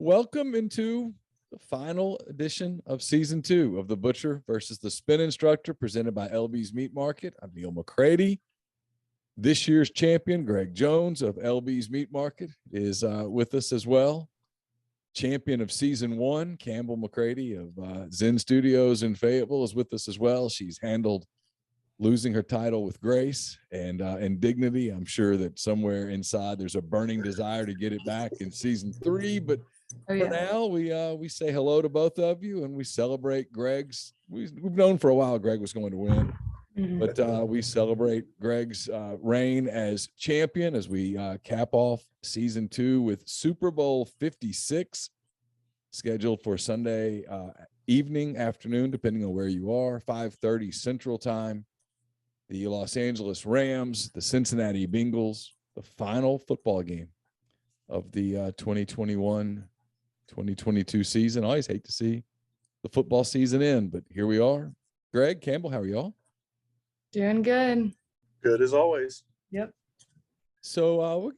welcome into the final edition of season 2 of the Butcher versus the Spin Instructor, presented by LB's Meat Market. I'm Neil McCready. This year's champion, Greg Jones of LB's Meat Market, is with us as well. Champion of season 1, Campbell McCready of Zen Studios in Fayetteville, is with us as well. She's handled losing her title with grace and dignity. I'm sure that somewhere inside there's a burning desire to get it back in season 3, but for now we say hello to both of you and we celebrate Greg's. We've known for a while Greg was going to win, but we celebrate Greg's reign as champion as we cap off season 2 with Super Bowl 56 scheduled for Sunday afternoon, depending on where you are, 5:30 Central Time. The Los Angeles Rams, the Cincinnati Bengals, the final football game of the 2021-2022 season. I always hate to see the football season end, but here we are. Greg, Campbell, how are y'all? Doing good. Good as always. Yep. So we'll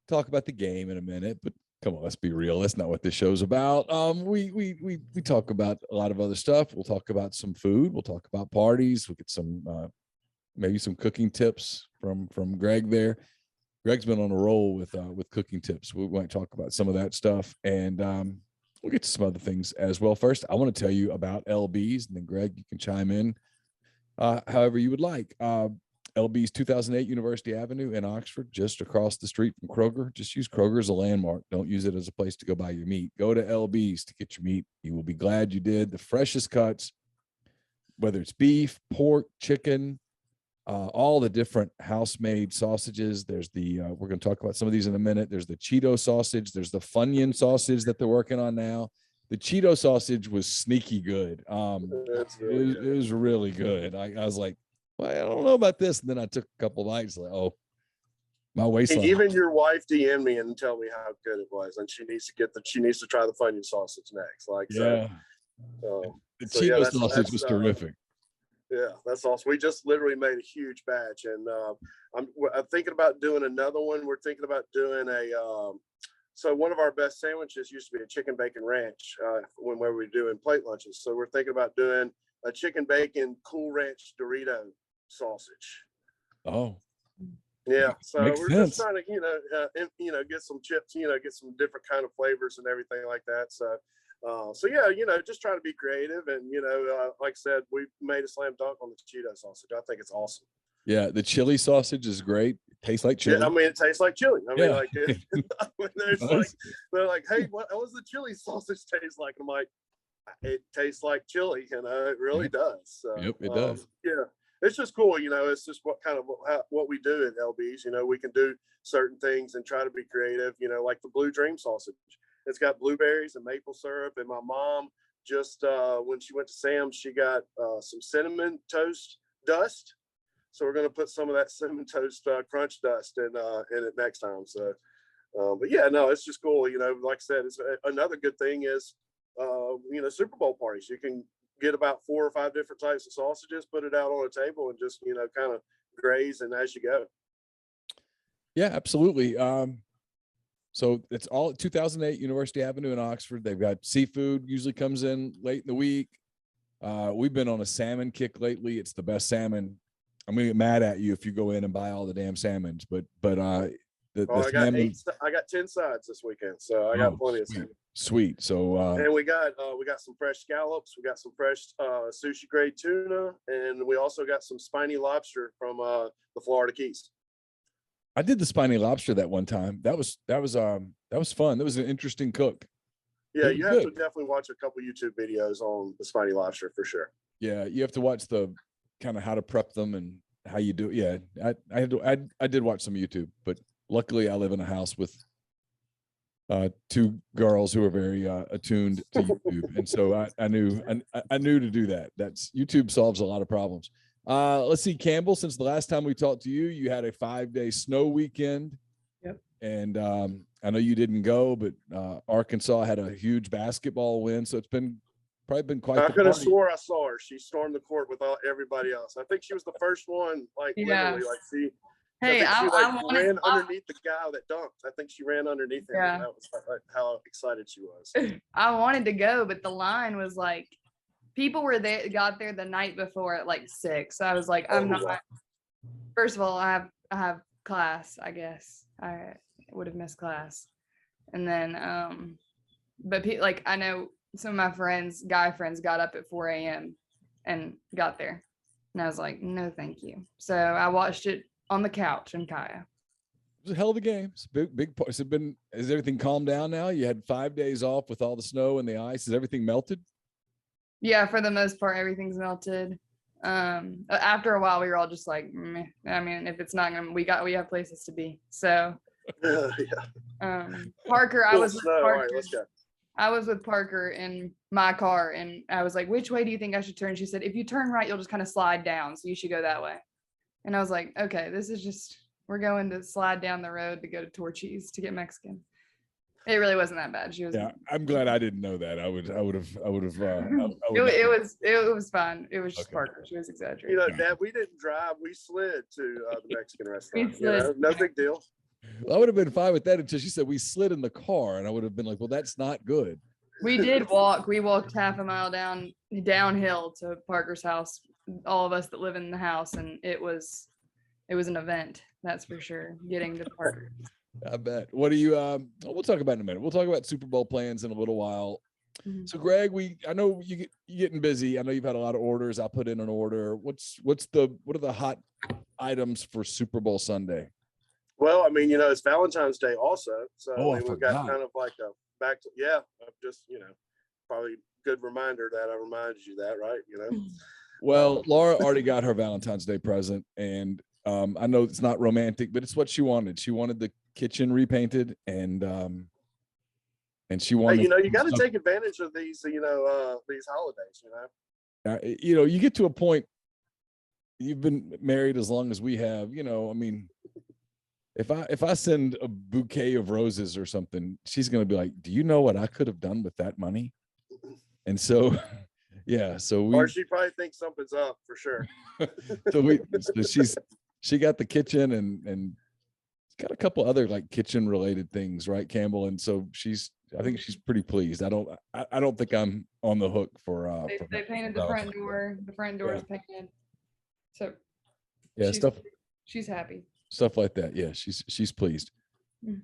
talk about the game in a minute, but come on, let's be real. That's not what this show's about. We talk about a lot of other stuff. We'll talk about some food. We'll talk about parties. We'll get some maybe some cooking tips from Greg there. Greg's been on a roll with cooking tips. We might talk about some of that stuff, and we'll get to some other things as well. First, I want to tell you about LB's, and then Greg, you can chime in however you would like. LB's 2008 University Avenue in Oxford, just across the street from Kroger. Just use Kroger as a landmark. Don't use it as a place to go buy your meat. Go to LB's to get your meat. You will be glad you did. The freshest cuts, whether it's beef, pork, chicken, all the different house-made sausages. There's the we're going to talk about some of these in a minute. There's the Cheeto sausage. There's the Funyun sausage that they're working on now. The Cheeto sausage was sneaky good. It was really good. I was like, well, I don't know about this. And then I took a couple of bites, like, oh, my waistline. Even your wife DM'd me and tell me how good it was, and she needs to try the Funyun sausage next. Like, yeah, the Cheeto sausage was terrific. Yeah, that's awesome. We just literally made a huge batch, and I'm thinking about doing another one. We're thinking about doing so one of our best sandwiches used to be a chicken bacon ranch when we were doing plate lunches. So we're thinking about doing a chicken bacon Cool Ranch Dorito sausage. Oh, yeah. So makes we're sense. just trying to, get some chips, get some different kind of flavors and everything like that. So yeah, just trying to be creative, and like I said, we made a slam dunk on the Cheeto sausage. I think it's awesome. Yeah, the chili sausage is great. It tastes like chili. Yeah, I mean, it tastes like chili. I mean, like, Nice. they're like, hey, what does the chili sausage taste like? I'm like, it tastes like chili, it really does. So, yep, it does. Yeah, it's just cool. It's just what we do at LB's. We can do certain things and try to be creative. Like the Blue Dream sausage. It's got blueberries and maple syrup. And my mom just, when she went to Sam's, she got some cinnamon toast dust. So we're going to put some of that cinnamon toast crunch dust in it next time. So, but yeah, no, it's just cool. Like I said, it's another good thing is, Super Bowl parties. You can get about 4 or 5 different types of sausages, put it out on a table, and just, kind of graze and as you go. Yeah, absolutely. So it's all 2008 University Avenue in Oxford. They've got seafood, usually comes in late in the week. We've been on a salmon kick lately. It's the best salmon. I'm gonna get mad at you if you go in and buy all the damn salmons, but I got 10 sides this weekend, so I got plenty of salmon. Sweet. So and we got some fresh scallops, we got some fresh sushi grade tuna, and we also got some spiny lobster from the Florida Keys. I did the spiny lobster that one time. That was fun. That was an interesting cook. Yeah, you have to definitely watch a couple YouTube videos on the spiny lobster for sure. Yeah, you have to watch the kind of how to prep them and how you do it. Yeah, I did watch some YouTube, but luckily I live in a house with 2 girls who are very attuned to YouTube, and so I knew to do that. That's YouTube solves a lot of problems. Let's see, Campbell, since the last time we talked to you, you had a 5-day snow weekend. Yep. And I know you didn't go, but Arkansas had a huge basketball win. So it's probably been quite. I could have swore I saw her. She stormed the court with everybody else. I think she was the first one, literally, Hey, I think she I wanted. ran underneath the guy that dunked. I think she ran underneath him. Yeah. And that was how excited she was. I wanted to go, but the line was like, people were there, got there the night before at like 6. So I was like, I'm not. Wow. First of all, I have class. I guess I would have missed class, and then but like I know some of my friends, guy friends, got up at 4 a.m. and got there, and I was like, no, thank you. So I watched it on the couch in Kaya. It was a hell of a game. It's big part. Has everything calmed down now? You had 5 days off with all the snow and the ice. Is everything melted? Yeah, for the most part, everything's melted. After a while, we were all just like, meh. I mean, if it's not gonna, we have places to be. So, Parker, I was with All Parker. right, let's go. I was with Parker in my car, and I was like, which way do you think I should turn? She said, if you turn right, you'll just kind of slide down. So you should go that way. And I was like, okay, this is just, we're going to slide down the road to go to Torchy's to get Mexican. It really wasn't that bad. She was. Yeah, I'm glad I didn't know that. I would have. It was fun. It was just Okay. Parker. She was exaggerating. You know, Dad, we didn't drive. We slid to the Mexican restaurant. We slid. No big deal. I would have been fine with that until she said we slid in the car, and I would have been like, well, that's not good. We did walk. We walked half a mile downhill to Parker's house. All of us that live in the house, and it was an event. That's for sure. Getting to Parker. I bet. What do you? We'll talk about it in a minute. We'll talk about Super Bowl plans in a little while. Mm-hmm. So, Greg, I know you're getting busy. I know you've had a lot of orders. I put in an order. What are the hot items for Super Bowl Sunday? Well, I mean, you know, it's Valentine's Day also. So I we've got kind of like a back to, just, you know, probably good reminder that I reminded you that, right? You know? Well, Laura already got her Valentine's Day present, and I know it's not romantic, but it's what she wanted. She wanted the kitchen repainted, and she wanted. Hey, you know, you got to take advantage of these, you know, these holidays. You know, you get to a point. You've been married as long as we have. You know, I mean, if I send a bouquet of roses or something, she's gonna be like, "Do you know what I could have done with that money?" And so. Yeah, or she probably thinks something's up for sure. She got the kitchen and got a couple other like kitchen related things, right, Campbell? And so I think she's pretty pleased. I don't think I'm on the hook for. They painted the front door. The front door is painted. So yeah, she's happy. Stuff like that. Yeah, she's pleased.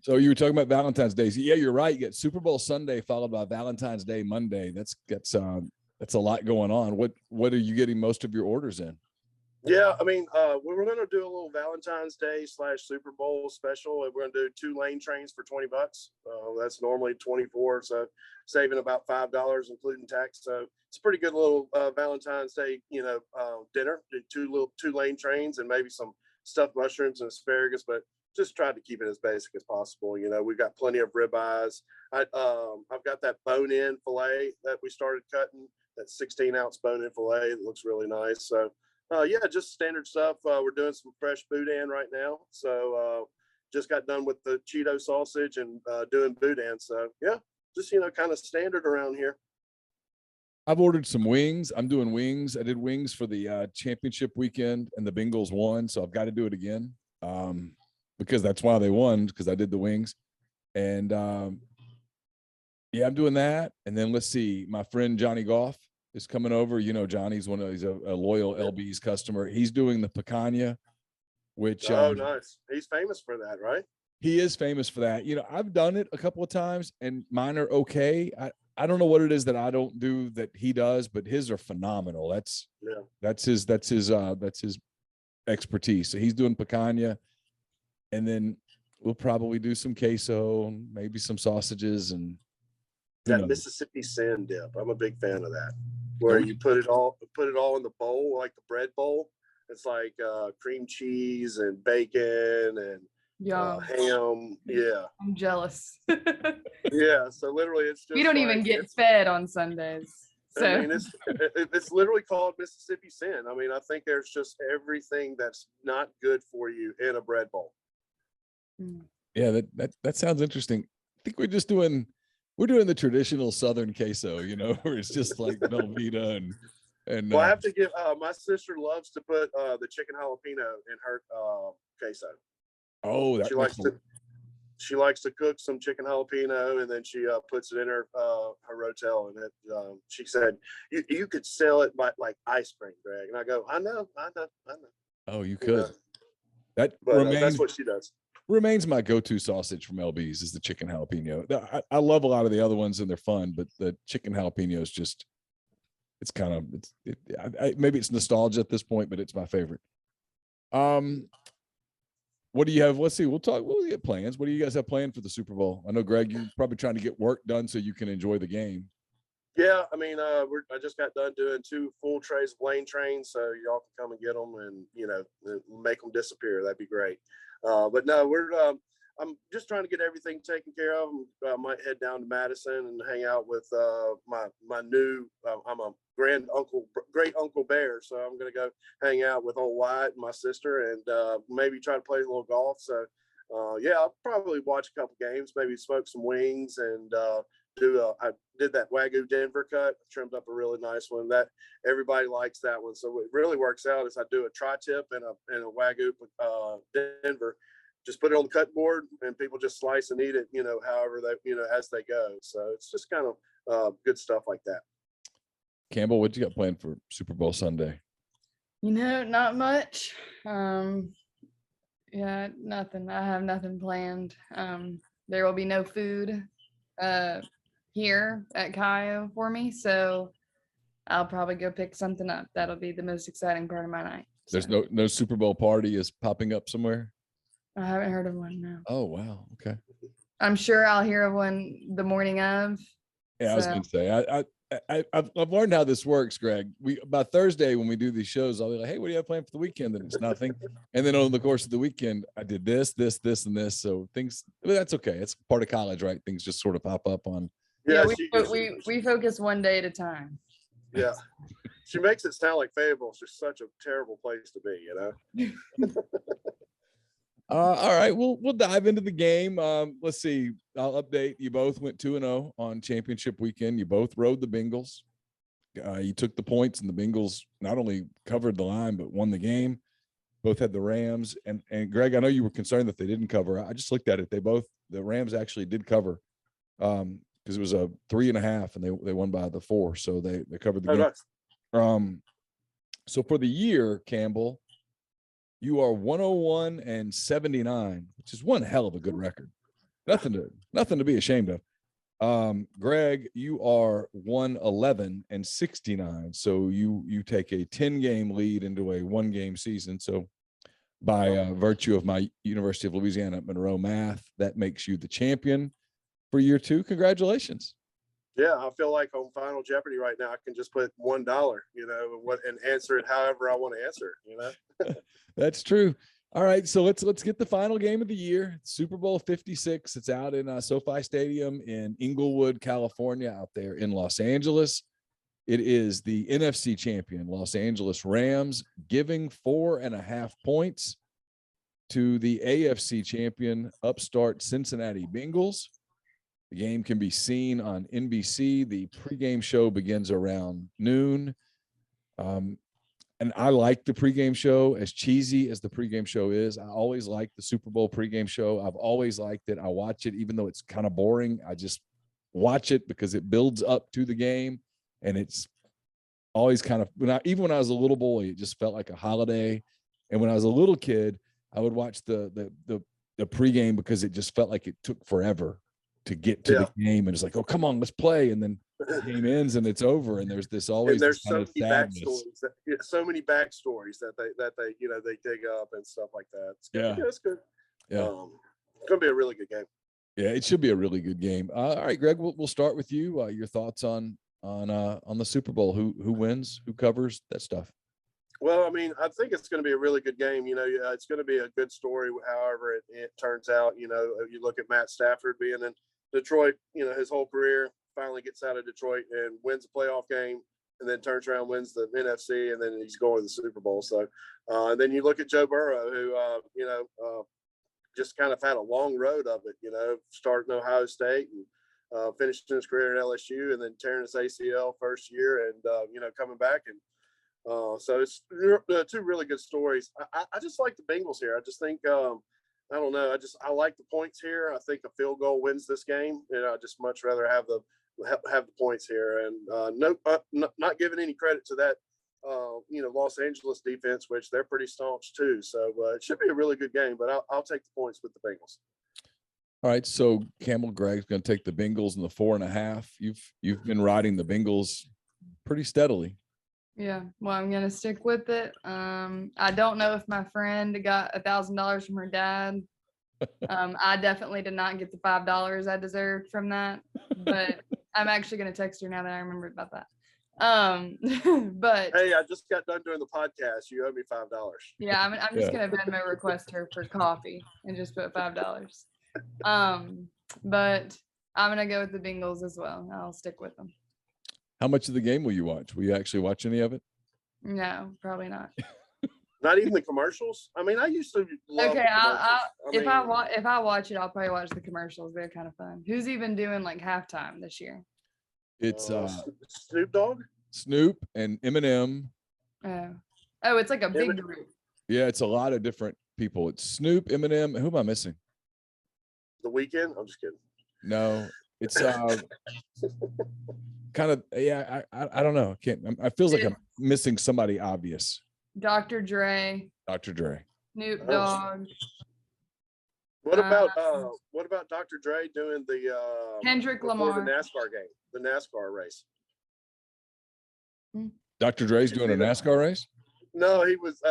So you were talking about Valentine's Day. Yeah, you're right. You get Super Bowl Sunday followed by Valentine's Day Monday. That's a lot going on. What are you getting most of your orders in? Yeah, I mean, we're going to do a little Valentine's Day / Super Bowl special. We're going to do 2 lane trains for $20. That's normally $24, so saving about $5, including tax. So it's a pretty good little Valentine's Day, you know, dinner. Did 2 lane trains and maybe some stuffed mushrooms and asparagus, but just tried to keep it as basic as possible. You know, we've got plenty of ribeyes. I've got that bone-in filet that we started cutting. That 16-ounce bone-in filet. It looks really nice. So, just standard stuff. We're doing some fresh boudin right now. So, just got done with the Cheeto sausage and doing boudin. So, yeah, just, you know, kind of standard around here. I've ordered some wings. I'm doing wings. I did wings for the championship weekend, and the Bengals won. So I've got to do it again because that's why they won, because I did the wings. And yeah, I'm doing that. And then let's see, my friend Johnny Goff is coming over. You know, Johnny's he's a loyal LB's customer. He's doing the picanha, which nice. He's famous for that, right? He is famous for that. You know, I've done it a couple of times and mine are okay. I don't know what it is that I don't do that he does, but his are phenomenal. That's his expertise. So he's doing picanha, and then we'll probably do some queso, maybe some sausages, and that Mississippi sand dip. I'm a big fan of that, where you put it all in the bowl, like the bread bowl. It's like cream cheese and bacon and ham. Yeah, I'm jealous. Yeah, so literally it's just we don't even get fed on Sundays. So I mean, it's literally called Mississippi Sin. I mean, I think there's just everything that's not good for you in a bread bowl. Yeah, that sounds interesting. I think we're doing the traditional Southern queso, you know, where it's just like Velveeta and well, I have to give my sister loves to put the chicken jalapeno in her queso. Oh, She likes to cook some chicken jalapeno, and then she puts it in her rotel. And she said, you could sell it by like ice cream, Greg. And I go, I know. Oh, you You could. know, That but that's what she does. remains my go-to sausage from LB's is the chicken jalapeno. I love a lot of the other ones and they're fun, but the chicken jalapeno is just, it's kind of, maybe it's nostalgia at this point, but it's my favorite. What do you have? Let's see. We'll talk. We'll get plans. What do you guys have planned for the Super Bowl? I know, Greg, you're probably trying to get work done so you can enjoy the game. Yeah, I mean, I just got done doing 2 full trays of Lane trains, so y'all can come and get them and make them disappear. That'd be great. But no, I'm just trying to get everything taken care of. I might head down to Madison and hang out with my new. I'm a great uncle Bear, so I'm gonna go hang out with old Wyatt and my sister, and maybe try to play a little golf. So yeah, I'll probably watch a couple games, maybe smoke some wings, and I did that Wagyu Denver cut, trimmed up a really nice one that everybody likes that one. So what really works out is I do a tri-tip and a Wagyu Denver, just put it on the cut board and people just slice and eat it, however they, as they go. So it's just kind of good stuff like that. Campbell, what you got planned for Super Bowl Sunday? Not much. Yeah, nothing. I have nothing planned. There will be no food here at Cayo for me, so I'll probably go pick something up. That'll be the most exciting part of my night. There's no Super Bowl party is popping up somewhere? I haven't heard of one, no. Oh, wow. Okay. I'm sure I'll hear of one the morning of. Yeah, I was going to say, I've learned how this works, Greg. By Thursday when we do these shows, I'll be like, hey, what do you have planned for the weekend? And it's nothing. And then over the course of the weekend, I did this, and this. So that's okay. It's part of college, right? Things just sort of pop up on. Yeah, we focus one day at a time. Yeah. She makes it sound like Fayetteville's just such a terrible place to be, All right, we'll dive into the game. Let's see. I'll update. You both went 2-0 on championship weekend. You both rode the Bengals. You took the points, and the Bengals not only covered the line but won the game. Both had the Rams, and Greg, I know you were concerned that they didn't cover. I just looked at it. The Rams actually did cover, because it was a 3.5, and they won by the 4, so they covered the game. Nice. So for the year, Campbell, you are 101-79, which is one hell of a good record. Nothing to be ashamed of. Greg, you are 111-69. So you take a 10-game lead into a 1-game season. So by virtue of my University of Louisiana at Monroe math, that makes you the champion for year 2. Congratulations. Yeah, I feel like on Final Jeopardy right now, I can just put $1, and answer it however I want to answer, That's true. All right, so let's get the final game of the year, Super Bowl 56. It's out in SoFi Stadium in Inglewood, California, out there in Los Angeles. It is the NFC champion, Los Angeles Rams, giving 4.5 points to the AFC champion, upstart Cincinnati Bengals. The game can be seen on NBC. The pregame show begins around noon. And I like the pregame show, as cheesy as the pregame show is. I always like the Super Bowl pregame show. I've always liked it. I watch it, even though it's kind of boring. I just watch it because it builds up to the game. And it's always kind of, even when I was a little boy, it just felt like a holiday. And when I was a little kid, I would watch the pregame because it just felt like it took forever to get to the game, and it's like, oh, come on, let's play, and then the game ends and it's over, and there's this always there's so many backstories that they dig up and stuff like that. It's good. Yeah, it's good. Yeah, it's gonna be a really good game. Yeah, it should be a really good game. All right, Greg, we'll start with you. Your thoughts on the Super Bowl? Who wins? Who covers that stuff? Well, I mean, I think it's going to be a really good game. It's going to be a good story. However it turns out, you look at Matt Stafford being in Detroit, his whole career, finally gets out of Detroit and wins a playoff game, and then turns around, wins the NFC, and then he's going to the Super Bowl. So, and then you look at Joe Burrow, who, just kind of had a long road of it, starting Ohio State and finishing his career at LSU, and then tearing his ACL first year, and coming back, and so it's 2 really good stories. I just like the Bengals here. I just think I don't know. I like the points here. I think a field goal wins this game, and I just much rather have the points here. And not giving any credit to that, Los Angeles defense, which they're pretty staunch too. So it should be a really good game. But I'll take the points with the Bengals. All right, so Campbell Greg's going to take the Bengals in the 4.5. You've been riding the Bengals pretty steadily. Yeah, well, I'm gonna stick with it. I don't know if my friend got $1,000 from her dad. I definitely did not get the $5 I deserved from that, but I'm actually gonna text her now that I remembered about that. But hey, I just got done doing the podcast. You owe me $5. Yeah, I'm just gonna Venmo request her for coffee and just put $5. But I'm gonna go with the Bengals as well. I'll stick with them. How much of the game will you watch? Will you actually watch any of it? No, probably not. Not even the commercials. I mean, I used to love. Okay, if I watch it, I'll probably watch the commercials. They're kind of fun. Who's even doing like halftime this year? It's Snoop Dogg, Snoop, and Eminem. Oh, it's like a big group. Yeah, it's a lot of different people. It's Snoop, Eminem. Who am I missing? The Weeknd. I'm just kidding. No, it's kind of, yeah. I don't know. I feels like I'm missing somebody obvious. Dr. Dre. Dr. Dre. Snoop Dogg. What about Dr. Dre doing the Kendrick Lamar, the NASCAR game, the NASCAR race? Dr. Dre's doing a NASCAR race? No, he was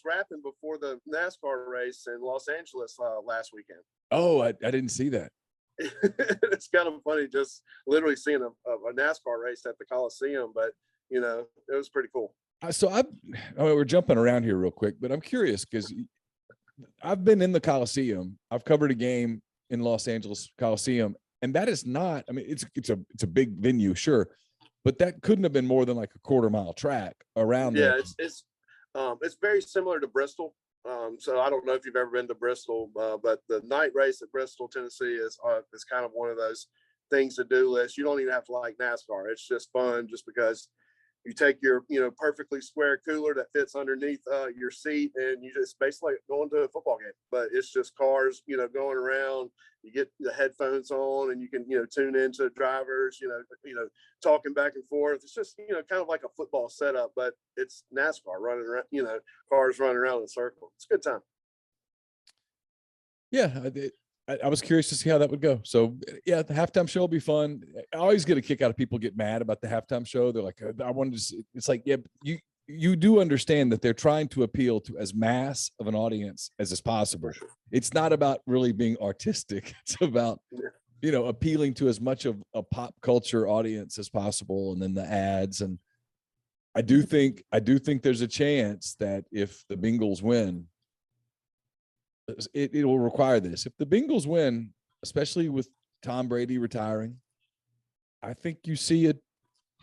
rapping before the NASCAR race in Los Angeles last weekend. Oh, I didn't see that. It's kind of funny just literally seeing a NASCAR race at the Coliseum, but it was pretty cool. So we're jumping around here real quick, but I'm curious because I've been in the Coliseum. I've covered a game in Los Angeles Coliseum, and that is not. I mean, it's a big venue, sure, but that couldn't have been more than like a quarter-mile track around. Yeah, it's very similar to Bristol. So I don't know if you've ever been to Bristol, but the night race at Bristol, Tennessee is kind of one of those things to do list. You don't even have to like NASCAR. It's just fun just because you take your, perfectly square cooler that fits underneath your seat, and you just basically going to a football game. But it's just cars, going around. You get the headphones on, and you can, tune into drivers, talking back and forth. It's just, kind of like a football setup, but it's NASCAR running around, cars running around in a circle. It's a good time. Yeah, I was curious to see how that would go. So yeah, the halftime show will be fun. I always get a kick out of people get mad about the halftime show. They're like, I wanted to see. It's like, yeah, you do understand that they're trying to appeal to as mass of an audience as is possible. It's not about really being artistic. It's about, appealing to as much of a pop culture audience as possible. And then the ads. And I do think there's a chance that if the Bengals win, it will require this. If the Bengals win, especially with Tom Brady retiring, I think you see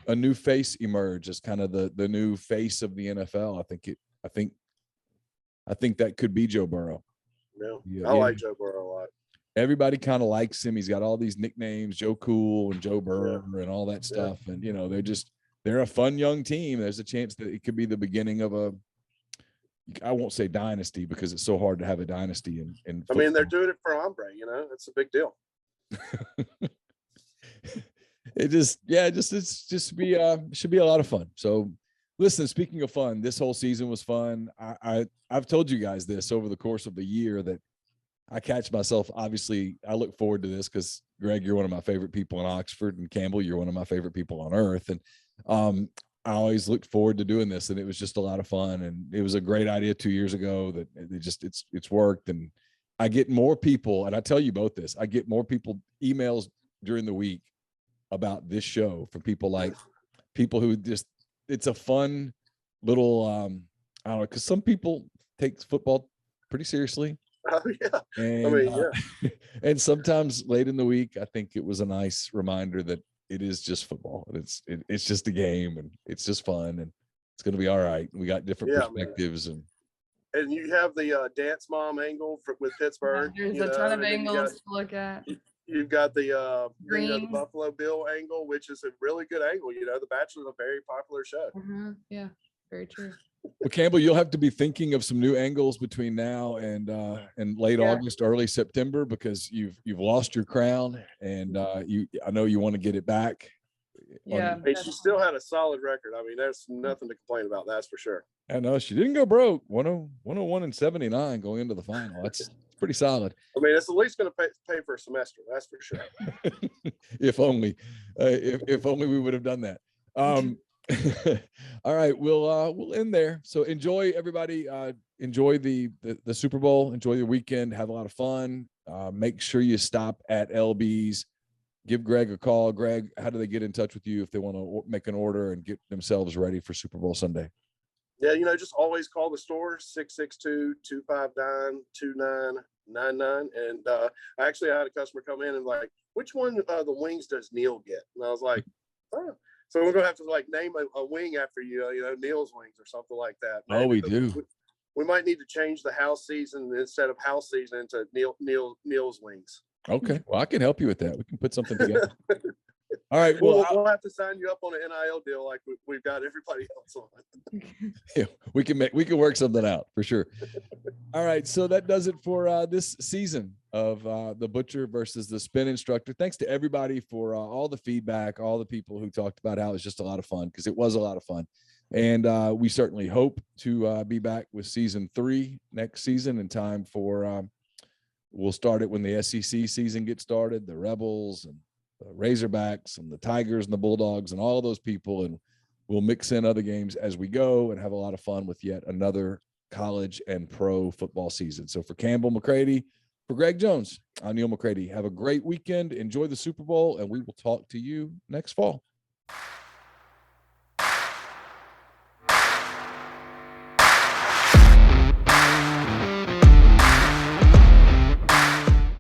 a new face emerge as kind of the new face of the NFL. I think that could be Joe Burrow. I like Joe Burrow a lot. Everybody kind of likes him. He's got all these nicknames, Joe Cool and Joe Burrow and all that stuff. And they're a fun young team. There's a chance that it could be the beginning of I won't say dynasty because it's so hard to have a dynasty in football. I mean, they're doing it for Ombre, it's a big deal. Should be a lot of fun. So listen, speaking of fun, this whole season was fun. I've told you guys this over the course of the year that I catch myself. Obviously, I look forward to this because Greg, you're one of my favorite people in Oxford, and Campbell, you're one of my favorite people on earth. And I always looked forward to doing this, and it was just a lot of fun. And it was a great idea 2 years ago that it's worked. And I get more people, and I tell you both this, I get more emails during the week about this show from people who just, it's a fun little, I don't know, because some people take football pretty seriously. Oh yeah. And, and sometimes late in the week, I think it was a nice reminder that it is just football. It's just a game, and it's just fun, and it's going to be all right. We got different perspectives, and you have the dance mom angle with Pittsburgh. There's a ton of angles to look at. You've got the the Buffalo Bill angle, which is a really good angle. The Bachelor's a very popular show. Yeah. Very true. Well, Campbell, you'll have to be thinking of some new angles between now and late August, early September, because you've lost your crown, and I know you want to get it back. Yeah. Hey, she still had a solid record. I mean, there's nothing to complain about. That's for sure. I know she didn't go broke. 101 and 79 going into the final. That's pretty solid. I mean, it's at least going to pay for a semester. That's for sure. If only, if only we would have done that. All right, we'll end there. So enjoy, everybody. Enjoy the Super Bowl. Enjoy your weekend. Have a lot of fun. Make sure you stop at LB's. Give Greg a call. Greg, how do they get in touch with you if they want to make an order and get themselves ready for Super Bowl Sunday? Yeah, just always call the store, 662-259-2999. And I actually had a customer come in and like, which one of the wings does Neil get? And I was like, oh. So we're going to have to like name a wing after you, Neil's wings or something like that. Maybe. Oh, we do. We might need to change the house season instead of house season into Neil's wings. Okay. Well, I can help you with that. We can put something together. All right. Well, we'll have to sign you up on an NIL deal like we've got everybody else on. Yeah, we can work something out for sure. All right. So that does it for this season of the Butcher versus the Spin Instructor. Thanks to everybody for all the feedback, all the people who talked about how it was just a lot of fun, because it was a lot of fun. And we certainly hope to be back with season 3 next season in time for we'll start it when the SEC season gets started, the Rebels and the Razorbacks and the Tigers and the Bulldogs and all of those people. And we'll mix in other games as we go and have a lot of fun with yet another college and pro football season. So for Campbell McCready, for Greg Jones, I'm Neil McCready. Have a great weekend. Enjoy the Super Bowl, and we will talk to you next fall.